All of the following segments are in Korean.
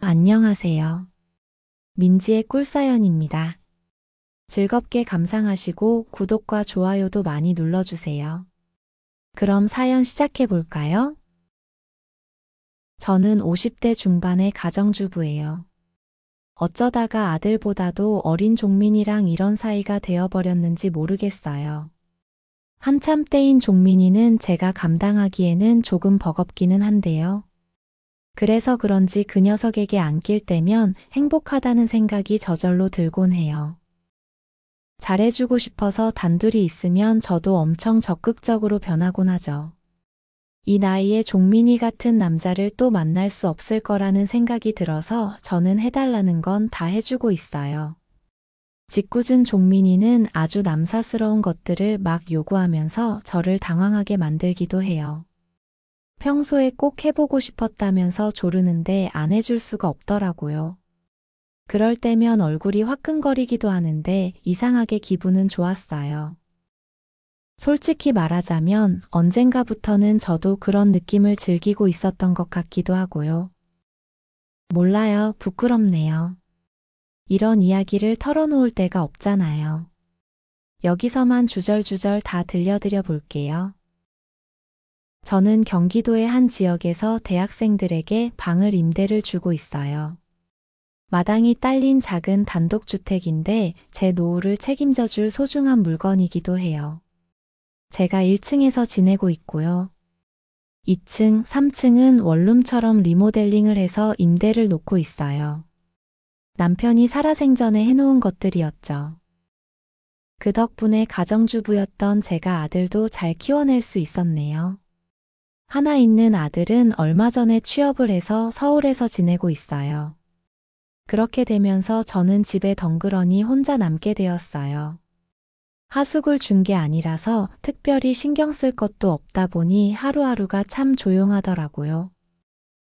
안녕하세요. 민지의 꿀사연입니다. 즐겁게 감상하시고 구독과 좋아요도 많이 눌러주세요. 그럼 사연 시작해 볼까요? 저는 50대 중반의 가정주부예요. 어쩌다가 아들보다도 어린 종민이랑 이런 사이가 되어버렸는지 모르겠어요. 한참 때인 종민이는 제가 감당하기에는 조금 버겁기는 한데요. 그래서 그런지 그 녀석에게 안길 때면 행복하다는 생각이 저절로 들곤 해요. 잘해주고 싶어서 단둘이 있으면 저도 엄청 적극적으로 변하곤 하죠. 이 나이에 종민이 같은 남자를 또 만날 수 없을 거라는 생각이 들어서 저는 해달라는 건 다 해주고 있어요. 짓궂은 종민이는 아주 남사스러운 것들을 막 요구하면서 저를 당황하게 만들기도 해요. 평소에 꼭 해보고 싶었다면서 조르는데 안 해줄 수가 없더라고요. 그럴 때면 얼굴이 화끈거리기도 하는데 이상하게 기분은 좋았어요. 솔직히 말하자면 언젠가부터는 저도 그런 느낌을 즐기고 있었던 것 같기도 하고요. 몰라요, 부끄럽네요. 이런 이야기를 털어놓을 데가 없잖아요. 여기서만 주절주절 다 들려드려 볼게요. 저는 경기도의 한 지역에서 대학생들에게 방을 임대를 주고 있어요. 마당이 딸린 작은 단독주택인데 제 노후를 책임져 줄 소중한 물건이기도 해요. 제가 1층에서 지내고 있고요. 2층, 3층은 원룸처럼 리모델링을 해서 임대를 놓고 있어요. 남편이 살아생전에 해놓은 것들이었죠. 그 덕분에 가정주부였던 제가 아들도 잘 키워낼 수 있었네요. 하나 있는 아들은 얼마 전에 취업을 해서 서울에서 지내고 있어요. 그렇게 되면서 저는 집에 덩그러니 혼자 남게 되었어요. 하숙을 준 게 아니라서 특별히 신경 쓸 것도 없다 보니 하루하루가 참 조용하더라고요.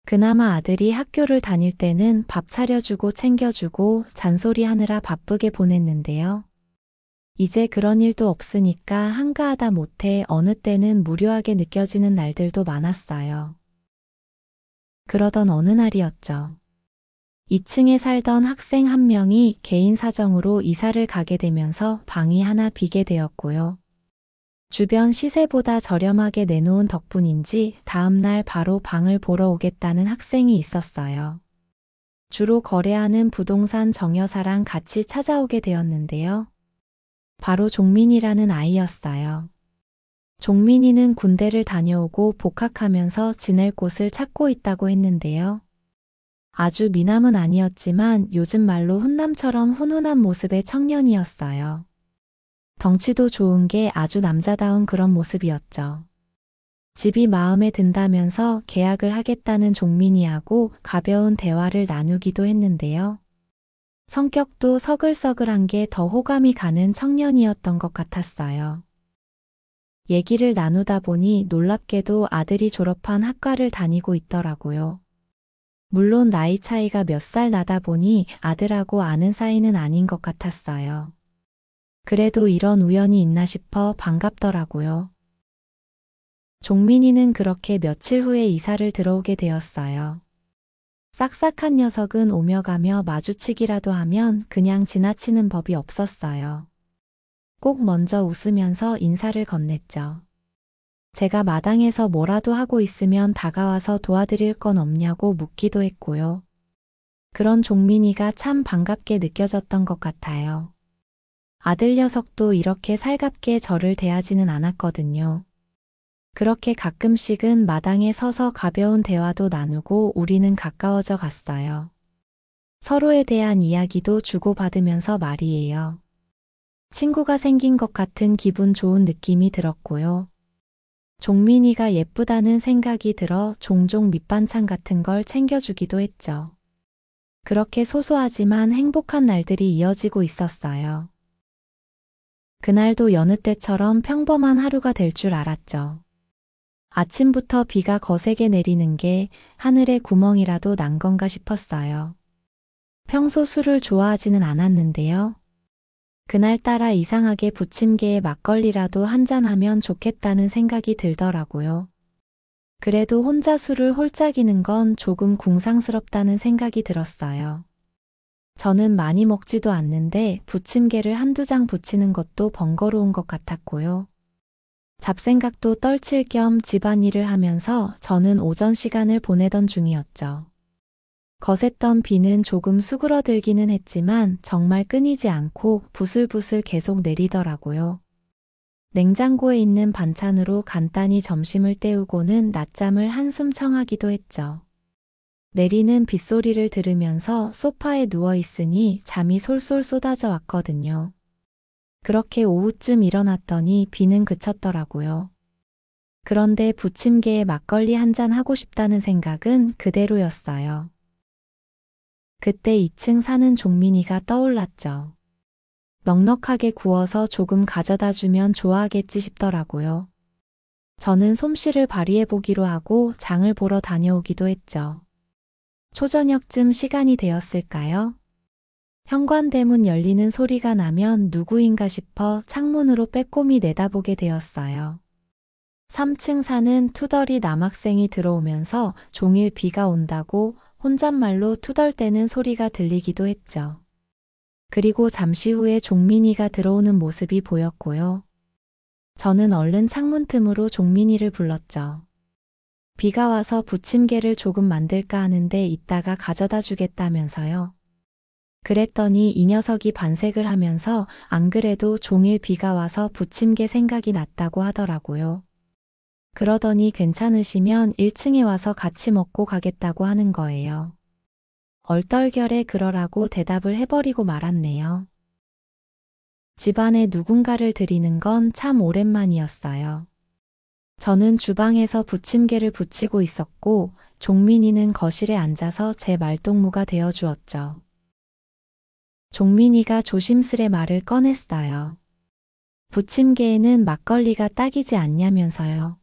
그나마 아들이 학교를 다닐 때는 밥 차려주고 챙겨주고 잔소리하느라 바쁘게 보냈는데요. 이제 그런 일도 없으니까 한가하다 못해 어느 때는 무료하게 느껴지는 날들도 많았어요. 그러던 어느 날이었죠. 2층에 살던 학생 한 명이 개인 사정으로 이사를 가게 되면서 방이 하나 비게 되었고요. 주변 시세보다 저렴하게 내놓은 덕분인지 다음날 바로 방을 보러 오겠다는 학생이 있었어요. 주로 거래하는 부동산 정여사랑 같이 찾아오게 되었는데요. 바로 종민이라는 아이였어요. 종민이는 군대를 다녀오고 복학하면서 지낼 곳을 찾고 있다고 했는데요. 아주 미남은 아니었지만 요즘 말로 훈남처럼 훈훈한 모습의 청년이었어요. 덩치도 좋은 게 아주 남자다운 그런 모습이었죠. 집이 마음에 든다면서 계약을 하겠다는 종민이하고 가벼운 대화를 나누기도 했는데요. 성격도 서글서글한 게 더 호감이 가는 청년이었던 것 같았어요. 얘기를 나누다 보니 놀랍게도 아들이 졸업한 학과를 다니고 있더라고요. 물론 나이 차이가 몇 살 나다 보니 아들하고 아는 사이는 아닌 것 같았어요. 그래도 이런 우연이 있나 싶어 반갑더라고요. 종민이는 그렇게 며칠 후에 이사를 들어오게 되었어요. 싹싹한 녀석은 오며 가며 마주치기라도 하면 그냥 지나치는 법이 없었어요. 꼭 먼저 웃으면서 인사를 건넸죠. 제가 마당에서 뭐라도 하고 있으면 다가와서 도와드릴 건 없냐고 묻기도 했고요. 그런 종민이가 참 반갑게 느껴졌던 것 같아요. 아들 녀석도 이렇게 살갑게 저를 대하지는 않았거든요. 그렇게 가끔씩은 마당에 서서 가벼운 대화도 나누고 우리는 가까워져 갔어요. 서로에 대한 이야기도 주고받으면서 말이에요. 친구가 생긴 것 같은 기분 좋은 느낌이 들었고요. 종민이가 예쁘다는 생각이 들어 종종 밑반찬 같은 걸 챙겨주기도 했죠. 그렇게 소소하지만 행복한 날들이 이어지고 있었어요. 그날도 여느 때처럼 평범한 하루가 될 줄 알았죠. 아침부터 비가 거세게 내리는 게 하늘에 구멍이라도 난 건가 싶었어요. 평소 술을 좋아하지는 않았는데요. 그날따라 이상하게 부침개에 막걸리라도 한잔하면 좋겠다는 생각이 들더라고요. 그래도 혼자 술을 홀짝이는 건 조금 궁상스럽다는 생각이 들었어요. 저는 많이 먹지도 않는데 부침개를 한두 장 부치는 것도 번거로운 것 같았고요. 잡생각도 떨칠 겸 집안일을 하면서 저는 오전 시간을 보내던 중이었죠. 거셌던 비는 조금 수그러들기는 했지만 정말 끊이지 않고 부슬부슬 계속 내리더라고요. 냉장고에 있는 반찬으로 간단히 점심을 때우고는 낮잠을 한숨 청하기도 했죠. 내리는 빗소리를 들으면서 소파에 누워 있으니 잠이 솔솔 쏟아져 왔거든요. 그렇게 오후쯤 일어났더니 비는 그쳤더라고요. 그런데 부침개에 막걸리 한 잔 하고 싶다는 생각은 그대로였어요. 그때 2층 사는 종민이가 떠올랐죠. 넉넉하게 구워서 조금 가져다 주면 좋아하겠지 싶더라고요. 저는 솜씨를 발휘해보기로 하고 장을 보러 다녀오기도 했죠. 초저녁쯤 시간이 되었을까요? 현관대문 열리는 소리가 나면 누구인가 싶어 창문으로 빼꼼히 내다보게 되었어요. 3층 사는 투덜이 남학생이 들어오면서 종일 비가 온다고 혼잣말로 투덜대는 소리가 들리기도 했죠. 그리고 잠시 후에 종민이가 들어오는 모습이 보였고요. 저는 얼른 창문 틈으로 종민이를 불렀죠. 비가 와서 부침개를 조금 만들까 하는데 이따가 가져다 주겠다면서요. 그랬더니 이 녀석이 반색을 하면서 안 그래도 종일 비가 와서 부침개 생각이 났다고 하더라고요. 그러더니 괜찮으시면 1층에 와서 같이 먹고 가겠다고 하는 거예요. 얼떨결에 그러라고 대답을 해버리고 말았네요. 집안에 누군가를 들이는 건 참 오랜만이었어요. 저는 주방에서 부침개를 부치고 있었고 종민이는 거실에 앉아서 제 말동무가 되어 주었죠. 종민이가 조심스레 말을 꺼냈어요. 부침개에는 막걸리가 딱이지 않냐면서요.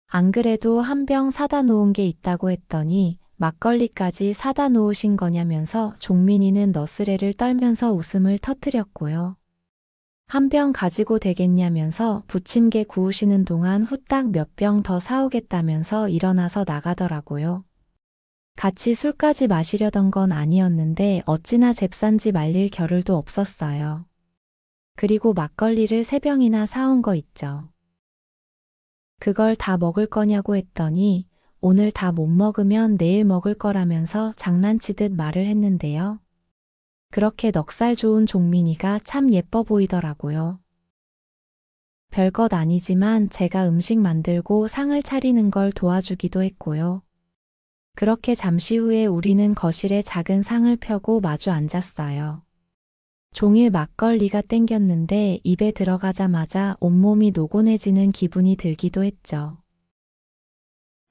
안 그래도 한 병 사다 놓은 게 있다고 했더니 막걸리까지 사다 놓으신 거냐면서 종민이는 너스레를 떨면서 웃음을 터뜨렸고요. 한 병 가지고 되겠냐면서 부침개 구우시는 동안 후딱 몇 병 더 사오겠다면서 일어나서 나가더라고요. 같이 술까지 마시려던 건 아니었는데 어찌나 잽싼지 말릴 겨를도 없었어요. 그리고 막걸리를 3병이나 사온 거 있죠. 그걸 다 먹을 거냐고 했더니 오늘 다 못 먹으면 내일 먹을 거라면서 장난치듯 말을 했는데요. 그렇게 넉살 좋은 종민이가 참 예뻐 보이더라고요. 별것 아니지만 제가 음식 만들고 상을 차리는 걸 도와주기도 했고요. 그렇게 잠시 후에 우리는 거실에 작은 상을 펴고 마주 앉았어요. 종일 막걸리가 땡겼는데 입에 들어가자마자 온몸이 노곤해지는 기분이 들기도 했죠.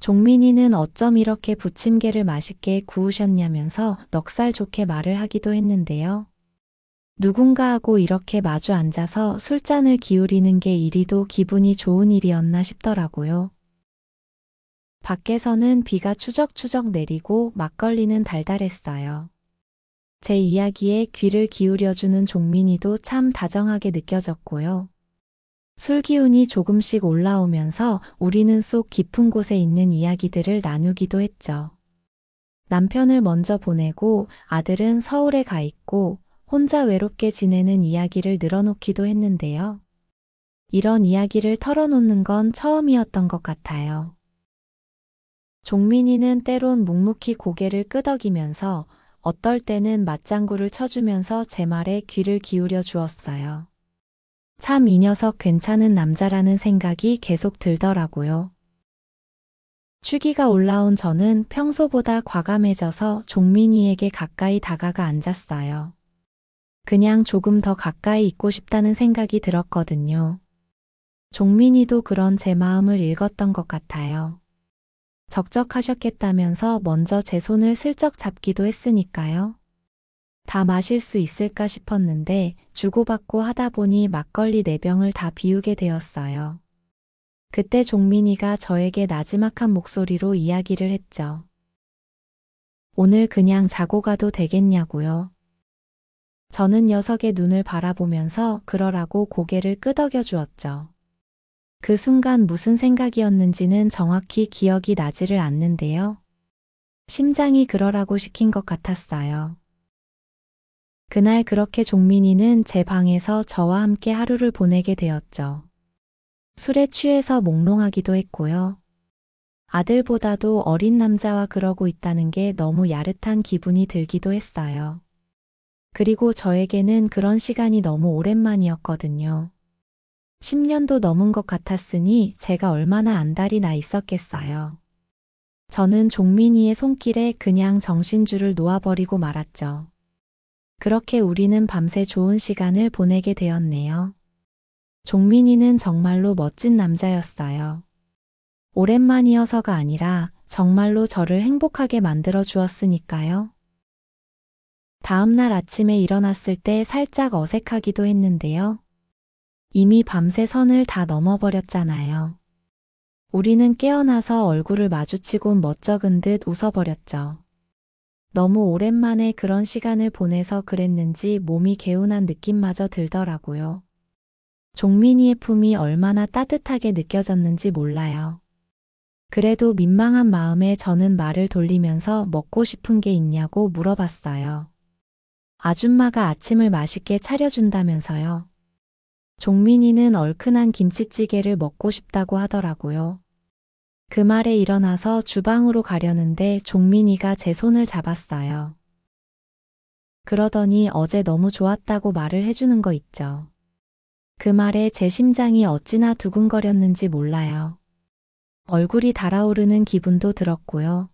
종민이는 어쩜 이렇게 부침개를 맛있게 구우셨냐면서 넉살 좋게 말을 하기도 했는데요. 누군가하고 이렇게 마주 앉아서 술잔을 기울이는 게 이리도 기분이 좋은 일이었나 싶더라고요. 밖에서는 비가 추적추적 내리고 막걸리는 달달했어요. 제 이야기에 귀를 기울여주는 종민이도 참 다정하게 느껴졌고요. 술 기운이 조금씩 올라오면서 우리는 속 깊은 곳에 있는 이야기들을 나누기도 했죠. 남편을 먼저 보내고 아들은 서울에 가 있고 혼자 외롭게 지내는 이야기를 늘어놓기도 했는데요. 이런 이야기를 털어놓는 건 처음이었던 것 같아요. 종민이는 때론 묵묵히 고개를 끄덕이면서 어떨 때는 맞장구를 쳐주면서 제 말에 귀를 기울여 주었어요. 참 이 녀석 괜찮은 남자라는 생각이 계속 들더라고요. 취기가 올라온 저는 평소보다 과감해져서 종민이에게 가까이 다가가 앉았어요. 그냥 조금 더 가까이 있고 싶다는 생각이 들었거든요. 종민이도 그런 제 마음을 읽었던 것 같아요. 적적하셨겠다면서 먼저 제 손을 슬쩍 잡기도 했으니까요. 다 마실 수 있을까 싶었는데 주고받고 하다 보니 막걸리 4병을 다 비우게 되었어요. 그때 종민이가 저에게 나지막한 목소리로 이야기를 했죠. 오늘 그냥 자고 가도 되겠냐고요. 저는 녀석의 눈을 바라보면서 그러라고 고개를 끄덕여 주었죠. 그 순간 무슨 생각이었는지는 정확히 기억이 나지를 않는데요. 심장이 그러라고 시킨 것 같았어요. 그날 그렇게 종민이는 제 방에서 저와 함께 하루를 보내게 되었죠. 술에 취해서 몽롱하기도 했고요. 아들보다도 어린 남자와 그러고 있다는 게 너무 야릇한 기분이 들기도 했어요. 그리고 저에게는 그런 시간이 너무 오랜만이었거든요. 10년도 넘은 것 같았으니 제가 얼마나 안달이 나 있었겠어요. 저는 종민이의 손길에 그냥 정신줄을 놓아버리고 말았죠. 그렇게 우리는 밤새 좋은 시간을 보내게 되었네요. 종민이는 정말로 멋진 남자였어요. 오랜만이어서가 아니라 정말로 저를 행복하게 만들어 주었으니까요. 다음날 아침에 일어났을 때 살짝 어색하기도 했는데요. 이미 밤새 선을 다 넘어버렸잖아요. 우리는 깨어나서 얼굴을 마주치곤 멋쩍은 듯 웃어버렸죠. 너무 오랜만에 그런 시간을 보내서 그랬는지 몸이 개운한 느낌마저 들더라고요. 종민이의 품이 얼마나 따뜻하게 느껴졌는지 몰라요. 그래도 민망한 마음에 저는 말을 돌리면서 먹고 싶은 게 있냐고 물어봤어요. 아줌마가 아침을 맛있게 차려준다면서요. 종민이는 얼큰한 김치찌개를 먹고 싶다고 하더라고요. 그 말에 일어나서 주방으로 가려는데 종민이가 제 손을 잡았어요. 그러더니 어제 너무 좋았다고 말을 해주는 거 있죠. 그 말에 제 심장이 어찌나 두근거렸는지 몰라요. 얼굴이 달아오르는 기분도 들었고요.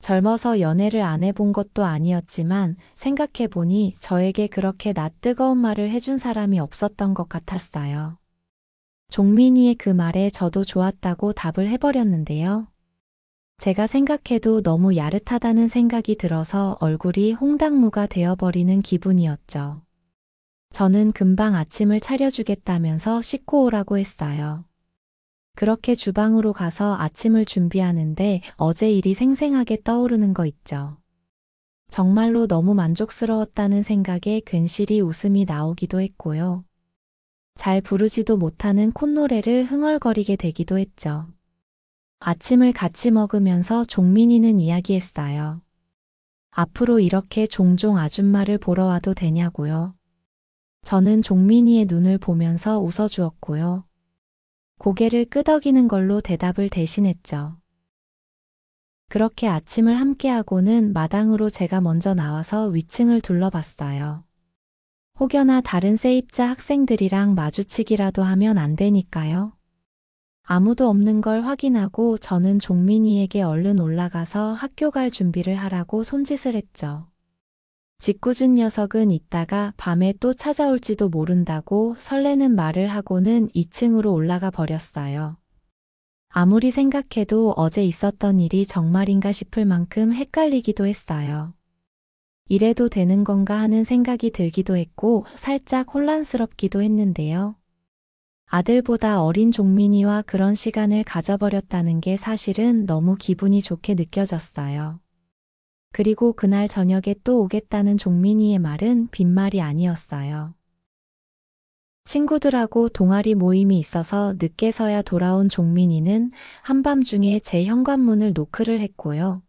젊어서 연애를 안 해본 것도 아니었지만 생각해보니 저에게 그렇게 낯뜨거운 말을 해준 사람이 없었던 것 같았어요. 종민이의 그 말에 저도 좋았다고 답을 해버렸는데요. 제가 생각해도 너무 야릇하다는 생각이 들어서 얼굴이 홍당무가 되어버리는 기분이었죠. 저는 금방 아침을 차려주겠다면서 씻고 오라고 했어요. 그렇게 주방으로 가서 아침을 준비하는데 어제 일이 생생하게 떠오르는 거 있죠. 정말로 너무 만족스러웠다는 생각에 괜시리 웃음이 나오기도 했고요. 잘 부르지도 못하는 콧노래를 흥얼거리게 되기도 했죠. 아침을 같이 먹으면서 종민이는 이야기했어요. 앞으로 이렇게 종종 아줌마를 보러 와도 되냐고요. 저는 종민이의 눈을 보면서 웃어주었고요. 고개를 끄덕이는 걸로 대답을 대신했죠. 그렇게 아침을 함께하고는 마당으로 제가 먼저 나와서 위층을 둘러봤어요. 혹여나 다른 세입자 학생들이랑 마주치기라도 하면 안 되니까요. 아무도 없는 걸 확인하고 저는 종민이에게 얼른 올라가서 학교 갈 준비를 하라고 손짓을 했죠. 짓궂은 녀석은 이따가 밤에 또 찾아올지도 모른다고 설레는 말을 하고는 2층으로 올라가 버렸어요. 아무리 생각해도 어제 있었던 일이 정말인가 싶을 만큼 헷갈리기도 했어요. 이래도 되는 건가 하는 생각이 들기도 했고 살짝 혼란스럽기도 했는데요. 아들보다 어린 종민이와 그런 시간을 가져버렸다는 게 사실은 너무 기분이 좋게 느껴졌어요. 그리고 그날 저녁에 또 오겠다는 종민이의 말은 빈말이 아니었어요. 친구들하고 동아리 모임이 있어서 늦게서야 돌아온 종민이는 한밤중에 제 현관문을 노크를 했고요.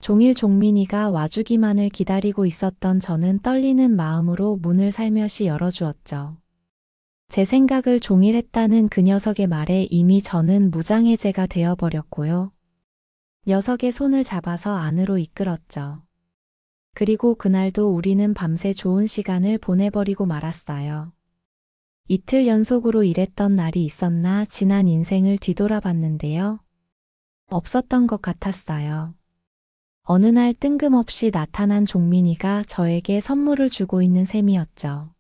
종일 종민이가 와주기만을 기다리고 있었던 저는 떨리는 마음으로 문을 살며시 열어주었죠. 제 생각을 종일 했다는 그 녀석의 말에 이미 저는 무장해제가 되어버렸고요. 녀석의 손을 잡아서 안으로 이끌었죠. 그리고 그날도 우리는 밤새 좋은 시간을 보내버리고 말았어요. 이틀 연속으로 일했던 날이 있었나 지난 인생을 뒤돌아봤는데요. 없었던 것 같았어요. 어느 날 뜬금없이 나타난 종민이가 저에게 선물을 주고 있는 셈이었죠.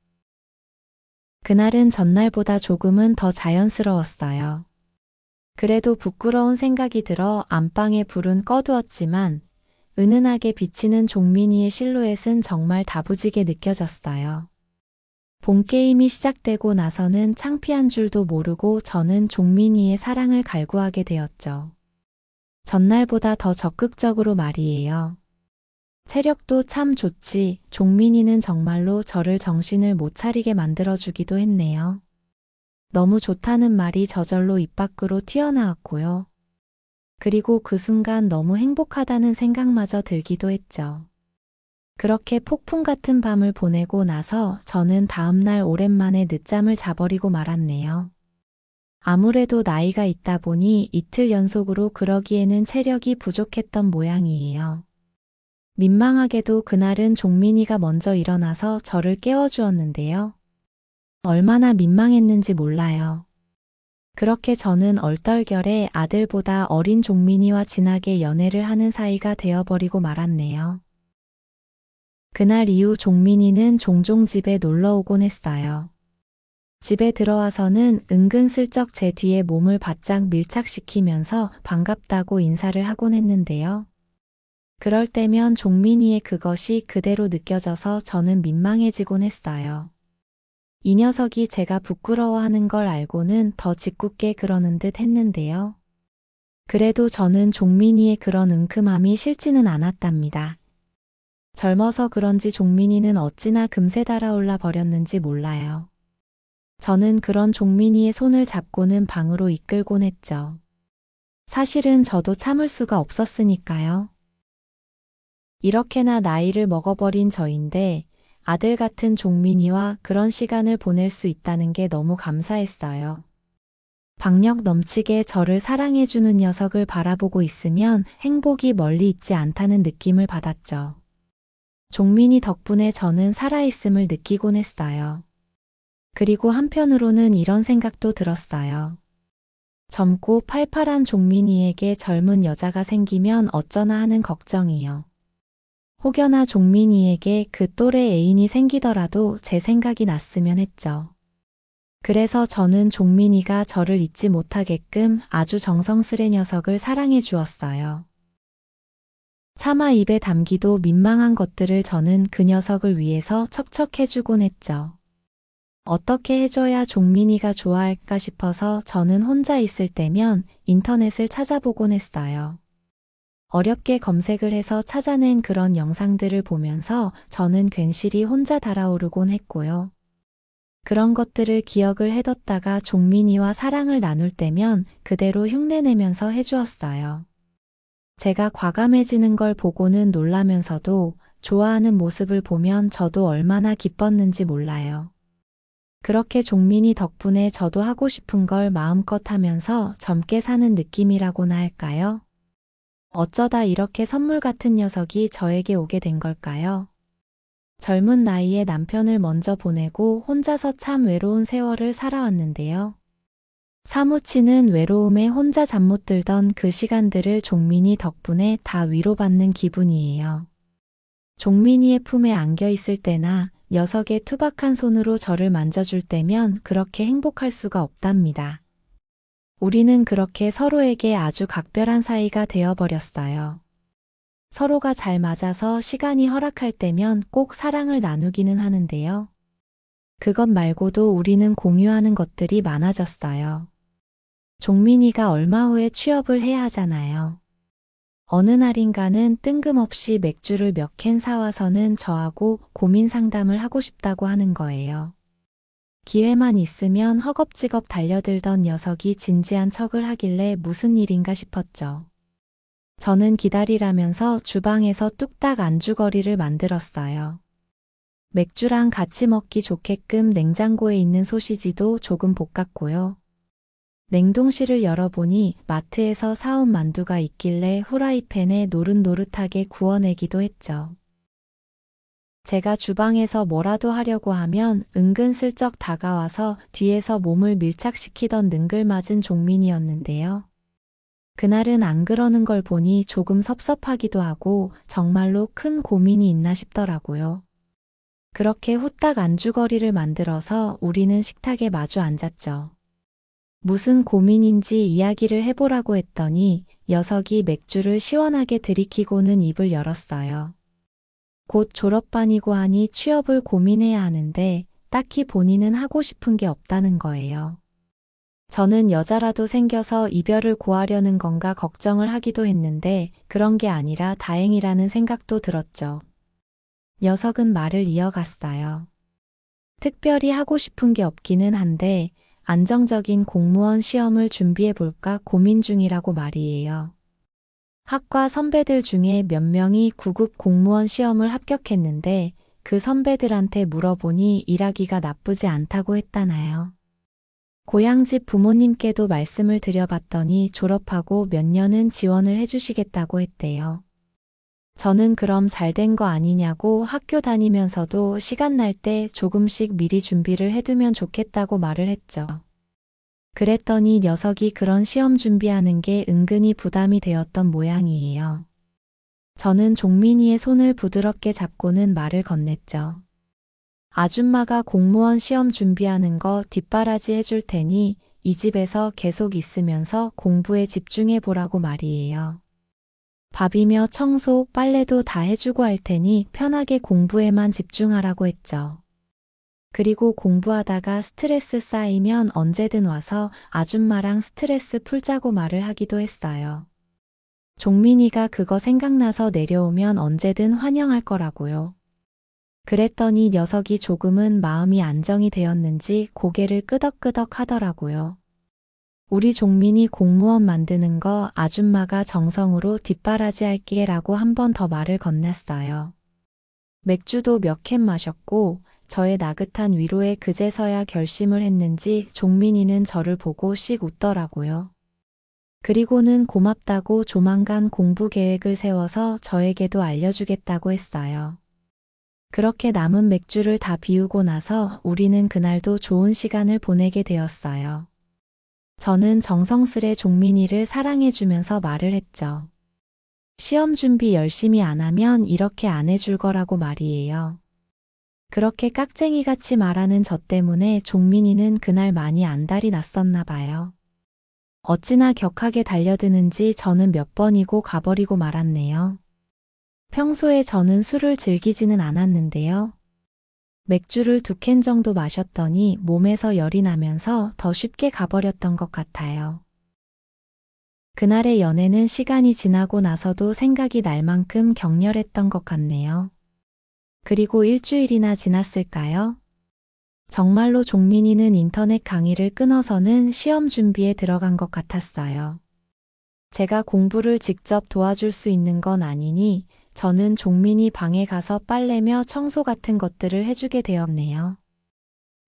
그날은 전날보다 조금은 더 자연스러웠어요. 그래도 부끄러운 생각이 들어 안방에 불은 꺼두었지만 은은하게 비치는 종민이의 실루엣은 정말 다부지게 느껴졌어요. 본게임이 시작되고 나서는 창피한 줄도 모르고 저는 종민이의 사랑을 갈구하게 되었죠. 전날보다 더 적극적으로 말이에요. 체력도 참 좋지, 종민이는 정말로 저를 정신을 못 차리게 만들어주기도 했네요. 너무 좋다는 말이 저절로 입 밖으로 튀어나왔고요. 그리고 그 순간 너무 행복하다는 생각마저 들기도 했죠. 그렇게 폭풍 같은 밤을 보내고 나서 저는 다음날 오랜만에 늦잠을 자버리고 말았네요. 아무래도 나이가 있다 보니 이틀 연속으로 그러기에는 체력이 부족했던 모양이에요. 민망하게도 그날은 종민이가 먼저 일어나서 저를 깨워주었는데요. 얼마나 민망했는지 몰라요. 그렇게 저는 얼떨결에 아들보다 어린 종민이와 진하게 연애를 하는 사이가 되어버리고 말았네요. 그날 이후 종민이는 종종 집에 놀러 오곤 했어요. 집에 들어와서는 은근슬쩍 제 뒤에 몸을 바짝 밀착시키면서 반갑다고 인사를 하곤 했는데요. 그럴 때면 종민이의 그것이 그대로 느껴져서 저는 민망해지곤 했어요. 이 녀석이 제가 부끄러워하는 걸 알고는 더 짓궂게 그러는 듯 했는데요. 그래도 저는 종민이의 그런 은큼함이 싫지는 않았답니다. 젊어서 그런지 종민이는 어찌나 금세 달아올라 버렸는지 몰라요. 저는 그런 종민이의 손을 잡고는 방으로 이끌곤 했죠. 사실은 저도 참을 수가 없었으니까요. 이렇게나 나이를 먹어버린 저인데 아들 같은 종민이와 그런 시간을 보낼 수 있다는 게 너무 감사했어요. 박력 넘치게 저를 사랑해주는 녀석을 바라보고 있으면 행복이 멀리 있지 않다는 느낌을 받았죠. 종민이 덕분에 저는 살아있음을 느끼곤 했어요. 그리고 한편으로는 이런 생각도 들었어요. 젊고 팔팔한 종민이에게 젊은 여자가 생기면 어쩌나 하는 걱정이요. 혹여나 종민이에게 그 또래 애인이 생기더라도 제 생각이 났으면 했죠. 그래서 저는 종민이가 저를 잊지 못하게끔 아주 정성스레 녀석을 사랑해 주었어요. 차마 입에 담기도 민망한 것들을 저는 그 녀석을 위해서 척척해 주곤 했죠. 어떻게 해줘야 종민이가 좋아할까 싶어서 저는 혼자 있을 때면 인터넷을 찾아보곤 했어요. 어렵게 검색을 해서 찾아낸 그런 영상들을 보면서 저는 괜시리 혼자 달아오르곤 했고요. 그런 것들을 기억을 해뒀다가 종민이와 사랑을 나눌 때면 그대로 흉내내면서 해주었어요. 제가 과감해지는 걸 보고는 놀라면서도 좋아하는 모습을 보면 저도 얼마나 기뻤는지 몰라요. 그렇게 종민이 덕분에 저도 하고 싶은 걸 마음껏 하면서 젊게 사는 느낌이라고나 할까요? 어쩌다 이렇게 선물 같은 녀석이 저에게 오게 된 걸까요? 젊은 나이에 남편을 먼저 보내고 혼자서 참 외로운 세월을 살아왔는데요. 사무치는 외로움에 혼자 잠 못 들던 그 시간들을 종민이 덕분에 다 위로받는 기분이에요. 종민이의 품에 안겨 있을 때나 녀석의 투박한 손으로 저를 만져줄 때면 그렇게 행복할 수가 없답니다. 우리는 그렇게 서로에게 아주 각별한 사이가 되어버렸어요. 서로가 잘 맞아서 시간이 허락할 때면 꼭 사랑을 나누기는 하는데요. 그것 말고도 우리는 공유하는 것들이 많아졌어요. 종민이가 얼마 후에 취업을 해야 하잖아요. 어느 날인가는 뜬금없이 맥주를 몇 캔 사와서는 저하고 고민 상담을 하고 싶다고 하는 거예요. 기회만 있으면 허겁지겁 달려들던 녀석이 진지한 척을 하길래 무슨 일인가 싶었죠. 저는 기다리라면서 주방에서 뚝딱 안주거리를 만들었어요. 맥주랑 같이 먹기 좋게끔 냉장고에 있는 소시지도 조금 볶았고요. 냉동실을 열어보니 마트에서 사온 만두가 있길래 후라이팬에 노릇노릇하게 구워내기도 했죠. 제가 주방에서 뭐라도 하려고 하면 은근슬쩍 다가와서 뒤에서 몸을 밀착시키던 능글맞은 종민이었는데요. 그날은 안 그러는 걸 보니 조금 섭섭하기도 하고 정말로 큰 고민이 있나 싶더라고요. 그렇게 후딱 안주거리를 만들어서 우리는 식탁에 마주 앉았죠. 무슨 고민인지 이야기를 해보라고 했더니 녀석이 맥주를 시원하게 들이키고는 입을 열었어요. 곧 졸업반이고 하니 취업을 고민해야 하는데 딱히 본인은 하고 싶은 게 없다는 거예요. 저는 여자라도 생겨서 이별을 고하려는 건가 걱정을 하기도 했는데 그런 게 아니라 다행이라는 생각도 들었죠. 녀석은 말을 이어갔어요. 특별히 하고 싶은 게 없기는 한데 안정적인 공무원 시험을 준비해 볼까 고민 중이라고 말이에요. 학과 선배들 중에 몇 명이 9급 공무원 시험을 합격했는데 그 선배들한테 물어보니 일하기가 나쁘지 않다고 했다나요. 고향집 부모님께도 말씀을 드려봤더니 졸업하고 몇 년은 지원을 해주시겠다고 했대요. 저는 그럼 잘 된 거 아니냐고 학교 다니면서도 시간 날 때 조금씩 미리 준비를 해두면 좋겠다고 말을 했죠. 그랬더니 녀석이 그런 시험 준비하는 게 은근히 부담이 되었던 모양이에요. 저는 종민이의 손을 부드럽게 잡고는 말을 건넸죠. 아줌마가 공무원 시험 준비하는 거 뒷바라지 해줄 테니 이 집에서 계속 있으면서 공부에 집중해 보라고 말이에요. 밥이며 청소, 빨래도 다 해주고 할 테니 편하게 공부에만 집중하라고 했죠. 그리고 공부하다가 스트레스 쌓이면 언제든 와서 아줌마랑 스트레스 풀자고 말을 하기도 했어요. 종민이가 그거 생각나서 내려오면 언제든 환영할 거라고요. 그랬더니 녀석이 조금은 마음이 안정이 되었는지 고개를 끄덕끄덕 하더라고요. 우리 종민이 공무원 만드는 거 아줌마가 정성으로 뒷바라지 할게라고 한 번 더 말을 건넸어요. 맥주도 몇 캔 마셨고 저의 나긋한 위로에 그제서야 결심을 했는지 종민이는 저를 보고 씩 웃더라고요. 그리고는 고맙다고 조만간 공부 계획을 세워서 저에게도 알려주겠다고 했어요. 그렇게 남은 맥주를 다 비우고 나서 우리는 그날도 좋은 시간을 보내게 되었어요. 저는 정성스레 종민이를 사랑해주면서 말을 했죠. 시험 준비 열심히 안 하면 이렇게 안 해줄 거라고 말이에요. 그렇게 깍쟁이같이 말하는 저 때문에 종민이는 그날 많이 안달이 났었나 봐요. 어찌나 격하게 달려드는지 저는 몇 번이고 가버리고 말았네요. 평소에 저는 술을 즐기지는 않았는데요. 맥주를 2캔 정도 마셨더니 몸에서 열이 나면서 더 쉽게 가버렸던 것 같아요. 그날의 연애는 시간이 지나고 나서도 생각이 날 만큼 격렬했던 것 같네요. 그리고 일주일이나 지났을까요? 정말로 종민이는 인터넷 강의를 끊어서는 시험 준비에 들어간 것 같았어요. 제가 공부를 직접 도와줄 수 있는 건 아니니 저는 종민이 방에 가서 빨래며 청소 같은 것들을 해주게 되었네요.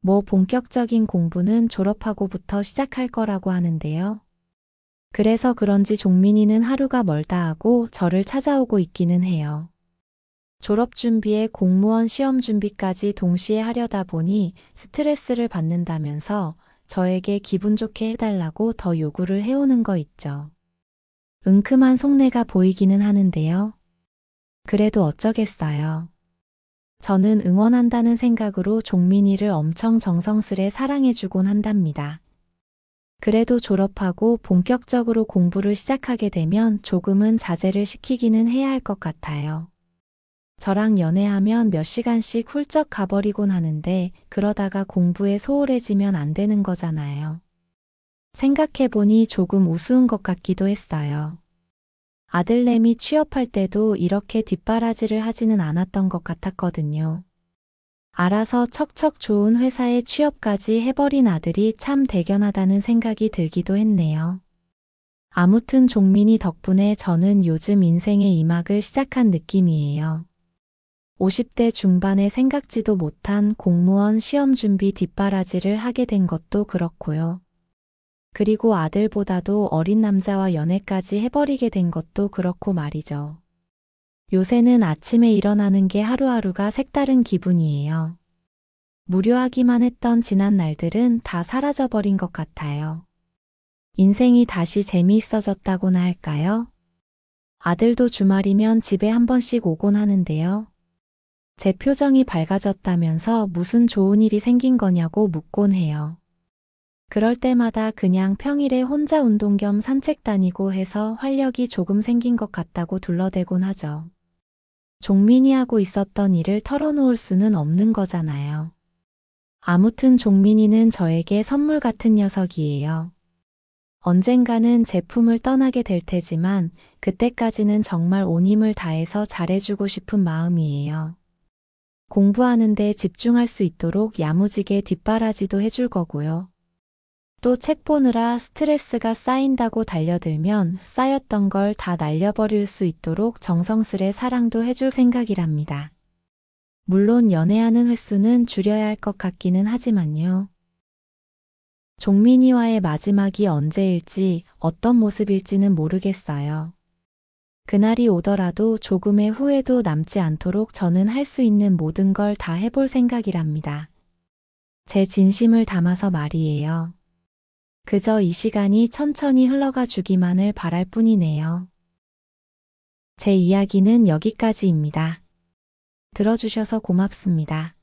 뭐 본격적인 공부는 졸업하고부터 시작할 거라고 하는데요. 그래서 그런지 종민이는 하루가 멀다 하고 저를 찾아오고 있기는 해요. 졸업 준비에 공무원 시험 준비까지 동시에 하려다 보니 스트레스를 받는다면서 저에게 기분 좋게 해달라고 더 요구를 해오는 거 있죠. 은큼한 속내가 보이기는 하는데요. 그래도 어쩌겠어요. 저는 응원한다는 생각으로 종민이를 엄청 정성스레 사랑해주곤 한답니다. 그래도 졸업하고 본격적으로 공부를 시작하게 되면 조금은 자제를 시키기는 해야 할 것 같아요. 저랑 연애하면 몇 시간씩 훌쩍 가버리곤 하는데 그러다가 공부에 소홀해지면 안 되는 거잖아요. 생각해보니 조금 우스운 것 같기도 했어요. 아들내미 취업할 때도 이렇게 뒷바라지를 하지는 않았던 것 같았거든요. 알아서 척척 좋은 회사에 취업까지 해버린 아들이 참 대견하다는 생각이 들기도 했네요. 아무튼 종민이 덕분에 저는 요즘 인생의 2막을 시작한 느낌이에요. 50대 중반에 생각지도 못한 공무원 시험 준비 뒷바라지를 하게 된 것도 그렇고요. 그리고 아들보다도 어린 남자와 연애까지 해버리게 된 것도 그렇고 말이죠. 요새는 아침에 일어나는 게 하루하루가 색다른 기분이에요. 무료하기만 했던 지난 날들은 다 사라져버린 것 같아요. 인생이 다시 재미있어졌다고나 할까요? 아들도 주말이면 집에 한 번씩 오곤 하는데요. 제 표정이 밝아졌다면서 무슨 좋은 일이 생긴 거냐고 묻곤 해요. 그럴 때마다 그냥 평일에 혼자 운동 겸 산책 다니고 해서 활력이 조금 생긴 것 같다고 둘러대곤 하죠. 종민이 하고 있었던 일을 털어놓을 수는 없는 거잖아요. 아무튼 종민이는 저에게 선물 같은 녀석이에요. 언젠가는 제품을 떠나게 될 테지만 그때까지는 정말 온 힘을 다해서 잘해주고 싶은 마음이에요. 공부하는 데 집중할 수 있도록 야무지게 뒷바라지도 해줄 거고요. 또 책 보느라 스트레스가 쌓인다고 달려들면 쌓였던 걸 다 날려버릴 수 있도록 정성스레 사랑도 해줄 생각이랍니다. 물론 연애하는 횟수는 줄여야 할 것 같기는 하지만요. 종민이와의 마지막이 언제일지 어떤 모습일지는 모르겠어요. 그날이 오더라도 조금의 후회도 남지 않도록 저는 할 수 있는 모든 걸 다 해볼 생각이랍니다. 제 진심을 담아서 말이에요. 그저 이 시간이 천천히 흘러가 주기만을 바랄 뿐이네요. 제 이야기는 여기까지입니다. 들어주셔서 고맙습니다.